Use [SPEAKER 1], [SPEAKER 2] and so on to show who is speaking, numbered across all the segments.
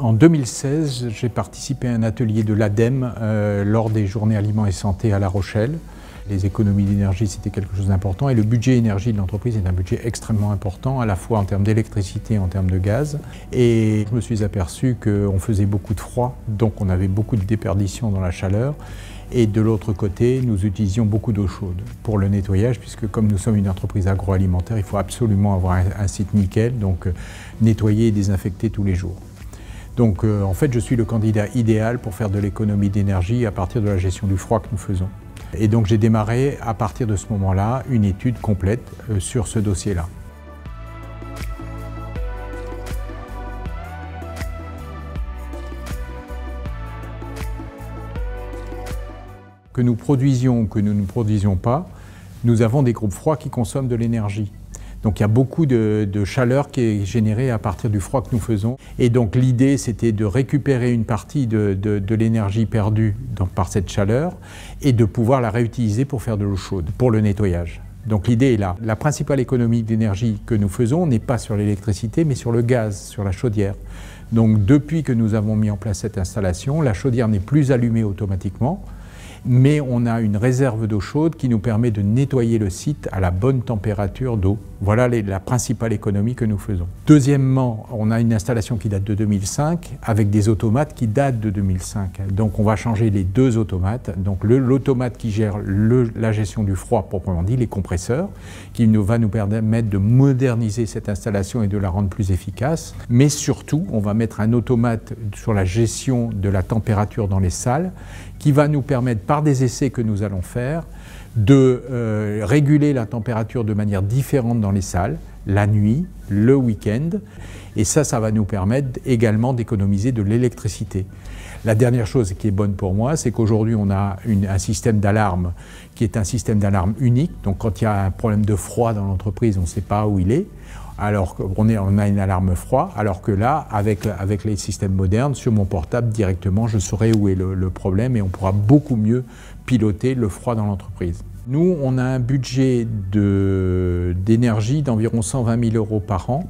[SPEAKER 1] En 2016, j'ai participé à un atelier de l'ADEME lors des Journées Aliments et Santé à La Rochelle. Les économies d'énergie, c'était quelque chose d'important et le budget énergie de l'entreprise est un budget extrêmement important, à la fois en termes d'électricité et en termes de gaz. Et je me suis aperçu qu'on faisait beaucoup de froid, donc on avait beaucoup de déperdition dans la chaleur. Et de l'autre côté, nous utilisions beaucoup d'eau chaude pour le nettoyage, puisque comme nous sommes une entreprise agroalimentaire, il faut absolument avoir un site nickel, donc nettoyer et désinfecter tous les jours. Donc en fait, je suis le candidat idéal pour faire de l'économie d'énergie à partir de la gestion du froid que nous faisons. Et donc j'ai démarré à partir de ce moment-là une étude complète sur ce dossier-là. Que nous produisions ou que nous ne produisions pas, nous avons des groupes froids qui consomment de l'énergie. Donc il y a beaucoup de chaleur qui est générée à partir du froid que nous faisons. Et donc l'idée, c'était de récupérer une partie de l'énergie perdue par cette chaleur et de pouvoir la réutiliser pour faire de l'eau chaude, pour le nettoyage. Donc l'idée est là. La principale économie d'énergie que nous faisons n'est pas sur l'électricité, mais sur le gaz, sur la chaudière. Donc depuis que nous avons mis en place cette installation, la chaudière n'est plus allumée automatiquement, mais on a une réserve d'eau chaude qui nous permet de nettoyer le site à la bonne température d'eau. Voilà la principale économie que nous faisons. Deuxièmement, on a une installation qui date de 2005 avec des automates qui datent de 2005. Donc on va changer les deux automates. Donc l'automate qui gère la gestion du froid proprement dit, les compresseurs, qui va nous permettre de moderniser cette installation et de la rendre plus efficace. Mais surtout, on va mettre un automate sur la gestion de la température dans les salles qui va nous permettre, par des essais que nous allons faire, de réguler la température de manière différente dans les salles, la nuit, le week-end. Et ça va nous permettre également d'économiser de l'électricité. La dernière chose qui est bonne pour moi, c'est qu'aujourd'hui on a un système d'alarme qui est un système d'alarme unique. Donc quand il y a un problème de froid dans l'entreprise, on ne sait pas où il est. Alors qu'on a une alarme froid, alors que là, avec les systèmes modernes, sur mon portable directement, je saurai où est le problème et on pourra beaucoup mieux piloter le froid dans l'entreprise. Nous, on a un budget d'énergie d'environ 120 000 € par an,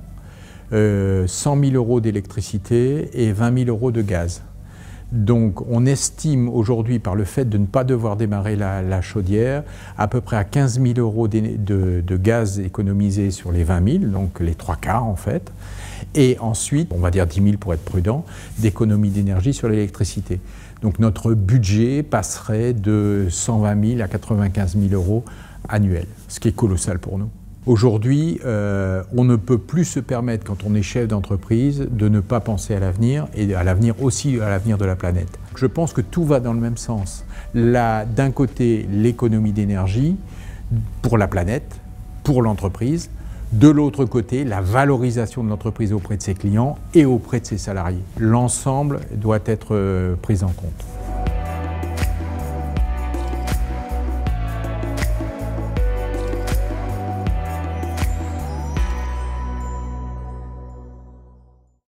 [SPEAKER 1] 100 000 € d'électricité et 20 000 € de gaz. Donc on estime aujourd'hui, par le fait de ne pas devoir démarrer la chaudière, à peu près à 15 000 € de gaz économisé sur les 20 000, donc les 3/4 en fait. Et ensuite, on va dire 10 000 pour être prudent, d'économie d'énergie sur l'électricité. Donc notre budget passerait de 120 000 à 95 000 € annuels, ce qui est colossal pour nous. Aujourd'hui, on ne peut plus se permettre, quand on est chef d'entreprise, de ne pas penser à l'avenir et à l'avenir aussi à l'avenir de la planète. Je pense que tout va dans le même sens. D'un côté, l'économie d'énergie pour la planète, pour l'entreprise. De l'autre côté, la valorisation de l'entreprise auprès de ses clients et auprès de ses salariés. L'ensemble doit être pris en compte.